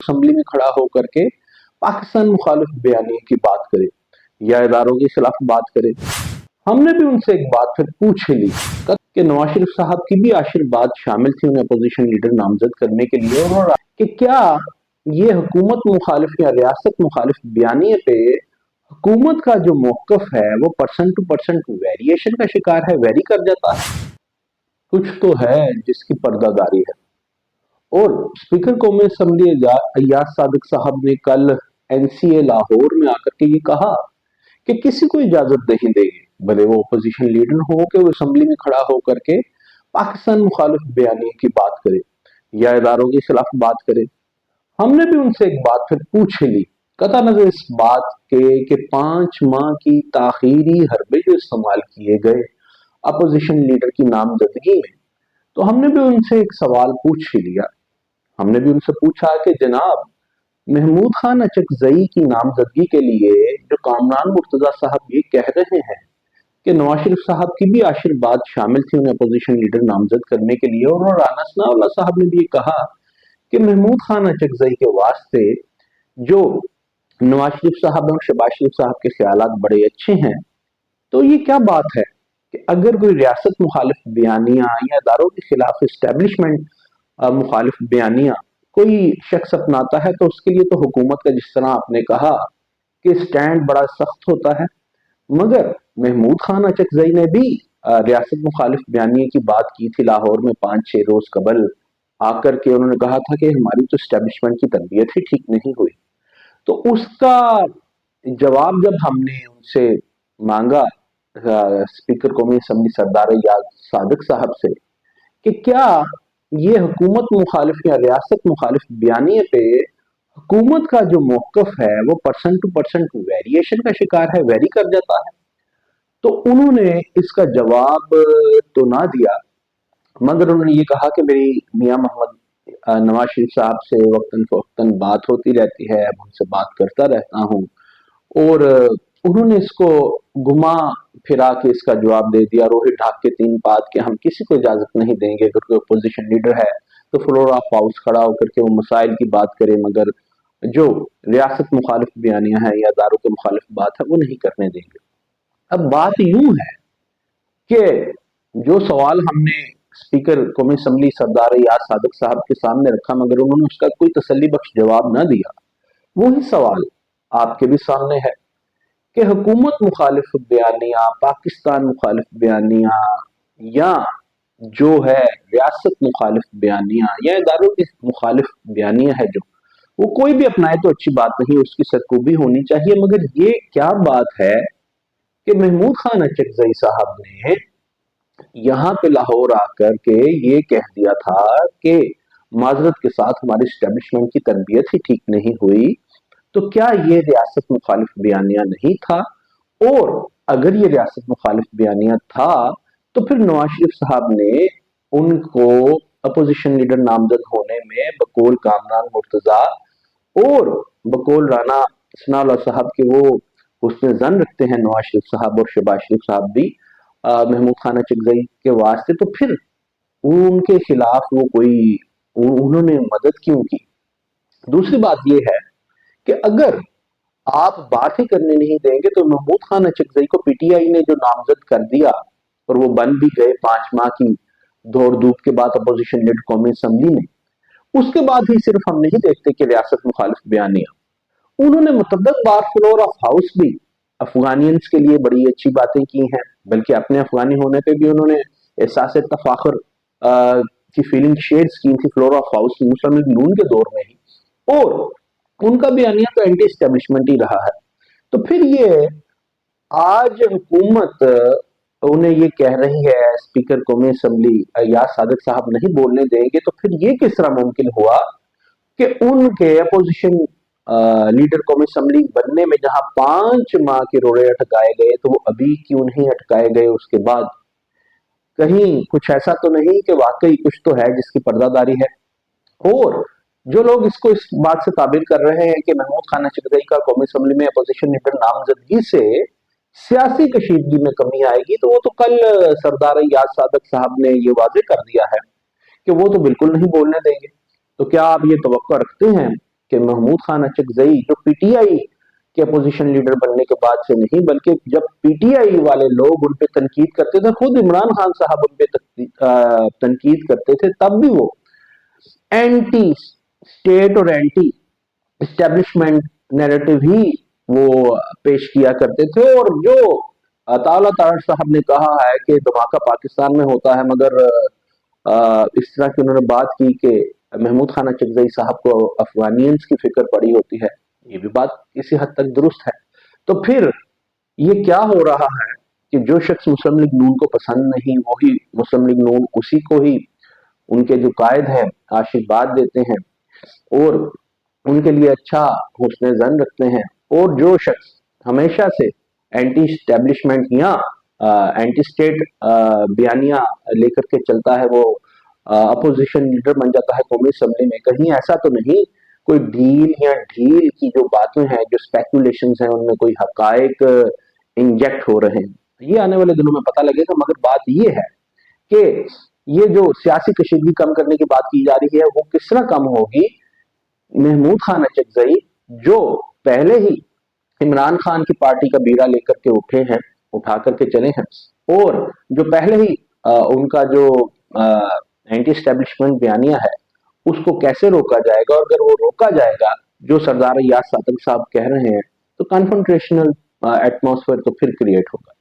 Assembly में खड़ा होकर के पाकिस्तान मुखालिफ बयानियों की बात करे या इदारों के खिलाफ बात करे। हमने भी उनसे एक बात फिर पूछ ली कि नवाज शरीफ साहब की भी आशीर्वाद शामिल थी उन्हें अपोजिशन लीडर नामजद करने के लिए, और कि क्या ये हुकूमत मुखालिफ या रियासत मुखालिफ बयानिए पे हुकूमत का जो मौकफ है वो पर्सन टू पर्सन वेरिएशन का शिकार है, वेरी कर जाता है। कुछ तो है जिसकी पर्दादारी है। और स्पीकर कौमी असम्बली अय्याज सादिक साहब ने कल एनसीए लाहौर में आकर के ये कहा कि किसी को इजाजत नहीं देंगे, भले वो अपोजिशन लीडर हो, कि वो असम्बली में खड़ा होकर के पाकिस्तान मुखालिफ बयानी की बात करे या इदारों के खिलाफ बात करे। हमने भी उनसे एक बात फिर पूछ ली, कता नजर इस बात के कि 5 माह की ताखीरी हरबे जो इस्तेमाल किए गए अपोजिशन लीडर की नामजदगी में, तो हमने भी उनसे एक सवाल पूछ ही लिया। हमने भी उनसे पूछा कि जनाब, महमूद खान अचकजई की नामजदगी के लिए जो कामरान मुर्तजा साहब ये कह रहे हैं कि नवाज शरीफ साहब की भी आशीर्वाद शामिल थी उन्हें अपोजिशन लीडर नामजद करने के लिए, और राना सनाउल्लाह साहब ने भी ये कहा कि महमूद खान अचकजई के वास्ते जो नवाज शरीफ साहब और शहबाज शरीफ साहब के ख्यालात बड़े अच्छे हैं, तो ये क्या बात है कि अगर कोई रियासत मुखालिफ बयानिया या इदारों के खिलाफ इस्टेब्लिशमेंट मुखालिफ बयानिया कोई शख्स अपनाता है तो उसके लिए तो हुकूमत का, जिस तरह आपने कहा कि स्टैंड बड़ा सख्त होता है, मगर महमूद खान अचकजई ने भी रियासत मुखालिफ बयानिया की बात की थी लाहौर में 5-6 रोज कबल आकर के। उन्होंने कहा था कि हमारी तो स्टैब्लिशमेंट की तरबियत ही ठीक नहीं हुई। तो उसका जवाब जब हमने उनसे मांगा स्पीकर कौमी असम्बली सरदार अय्याज सादिक साहब से कि क्या ये हुकूमत मुखालिफ या रियासत मुखालिफ बयानिए पे हुकूमत का जो मौकफ है वो पर्सन टू पर्सन वेरिएशन का शिकार है, वेरी कर जाता है, तो उन्होंने इसका जवाब तो ना दिया, मगर उन्होंने ये कहा कि मेरी मियां मोहम्मद नवाज शरीफ साहब से वक्तन फवक्तन बात होती रहती है, मैं उनसे बात करता रहता हूँ, और उन्होंने इसको घुमा फिरा के इसका जवाब दे दिया रोहित ढाक के 3 बात के हम किसी को इजाजत नहीं देंगे अगर कोई अपोजिशन लीडर है तो फ्लोर ऑफ हाउस खड़ा होकर के वो मसाइल की बात करे, मगर जो रियासत मुखालिफ बयानियां हैं या दारों के मुखालिफ बात है वो नहीं करने देंगे। अब बात यूं है कि जो सवाल हमने स्पीकर कौमी असम्बली सरदार अय्याज सादिक साहब के सामने रखा, मगर उन्होंने उसका कोई तसल्ली बख्श जवाब ना दिया, वही सवाल आपके भी सामने है कि हुकूमत मुखालिफ बयानिया, पाकिस्तान मुखालिफ बयानिया या जो है रियासत मुखालिफ बयानिया या इदारों की मुखालिफ बयानिया है जो वो कोई भी अपनाए तो अच्छी बात नहीं, उसकी सरकूबी होनी चाहिए। मगर ये क्या बात है कि महमूद खान अचकजई साहब ने यहाँ पे लाहौर आकर के ये कह दिया था कि माजरत के साथ हमारी स्टैब्लिशमेंट की तरबियत ही ठीक नहीं हुई, तो क्या ये रियासत मुखालिफ बयानिया नहीं था? और अगर ये रियासत मुखालिफ बयानिया था तो फिर नवाज शरीफ साहब ने उनको अपोजिशन लीडर नामजद होने में बकौल कामरान मुर्तजा और बकौल राना सनाउल्लाह साहब के वो उसमें जन रखते हैं नवाज शरीफ साहब और शहबाज शरीफ साहब भी महमूद खान अचकजई के वास्ते, तो फिर उनके खिलाफ वो कोई उन्होंने मदद क्यों की? दूसरी बात ये है कि अगर आप बात ही करने नहीं देंगे तो महमूद खान अचकजई को पीटीआई ने जो नामजद कर दिया और वो बन भी गए 5 माह की दौड़ धूप के बाद अपोजिशन लीडर कौमी असम्बली में, उसके बाद भी सिर्फ हम नहीं देखते कि रियासत मुखालिफ बयानिया, उन्होंने मुतअद्दिद बार फ्लोर ऑफ हाउस भी अफगानियंस के लिए बड़ी अच्छी बातें की हैं, बल्कि अपने अफगानी होने पे भी उन्होंने एहसास तफाखुर की फीलिंग शेयर्स की थी floor of house Muslim League Noon के दौर में ही, और उनका बयानिया तो एंटी एस्टेब्लिशमेंट ही रहा है। तो फिर ये आज हुकूमत उन्हें ये कह रही है स्पीकर कौमी असम्बली अय्याज सादिक साहब नहीं बोलने देंगे, तो फिर ये किस तरह मुमकिन हुआ कि उनके अपोजिशन लीडर कौमी असम्बली बनने में जहां 5 माह के रोड़े अटकाए गए तो वो अभी क्यों नहीं अटकाए गए? उसके बाद कहीं कुछ ऐसा तो नहीं कि वाकई कुछ तो है जिसकी पर्दादारी है? और जो लोग इसको इस बात से ताबीर कर रहे हैं कि महमूद खान अचकजई का कौमी असम्बली में अपोजिशन लीडर नामजदगी से सियासी कशीदगी में कमी आएगी, तो वो तो कल सरदार अय्याज सादिक साहब ने ये वाजे कर दिया है कि वो तो बिल्कुल नहीं बोलने देंगे। तो क्या आप ये तवक्को रखते हैं کہ محمود خان اچکزئی جو پی ٹی آئی کے اپوزیشن لیڈر بننے کے بعد سے نہیں، بلکہ جب پی ٹی آئی والے لوگ ان پہ تنقید کرتے تھے، خود عمران خان صاحب ان پہ تنقید کرتے تھے، تب بھی وہ اینٹی اسٹیٹ اور اینٹی اسٹیبلشمنٹ نیریٹو ہی وہ پیش کیا کرتے تھے۔ اور جو عطاءاللہ تارڑ صاحب نے کہا ہے کہ دھماکہ پاکستان میں ہوتا ہے، مگر اس طرح کی انہوں نے بات کی کہ محمود خان اچکزئی صاحب کو افغانینز کی فکر پڑی ہوتی ہے، یہ بھی بات کسی حد تک درست ہے۔ تو پھر یہ کیا ہو رہا ہے کہ جو شخص مسلم لیگ نون کو پسند نہیں، وہی مسلم لیگ نون اسی کو ہی ان کے جو قائد ہیں آشیرواد دیتے ہیں اور ان کے لیے اچھا حسن زن رکھتے ہیں، اور جو شخص ہمیشہ سے اینٹی اسٹیبلشمنٹ یا اینٹی اسٹیٹ بیانیاں لے کر کے چلتا ہے، وہ اپوزیشن لیڈر بن جاتا ہے قومی اسمبلی میں۔ کہیں ایسا تو نہیں کوئی ڈھیل یا ڈھیل کی جو باتیں ہیں، جو اسپیکولیشنز ہیں، ان میں کوئی حقائق انجیکٹ ہو رہے ہیں؟ یہ آنے والے دنوں میں پتہ لگے گا، مگر بات یہ ہے کہ یہ جو سیاسی کشیدگی کم کرنے کی بات کی جا رہی ہے، وہ کس طرح کم ہوگی؟ محمود خان اچکزئی جو پہلے ہی عمران خان کی پارٹی کا بیڑا لے کر کے اٹھا کر کے چلے ہیں، اور جو پہلے ہی ان کا جو اینٹی اسٹیبلشمنٹ بیانیہ ہے اس کو کیسے روکا جائے گا؟ اور اگر وہ روکا جائے گا جو سردار ایاز صادق صاحب کہہ رہے ہیں، تو کنفرنٹریشنل ایٹماسفیئر تو پھر کریٹ ہوگا۔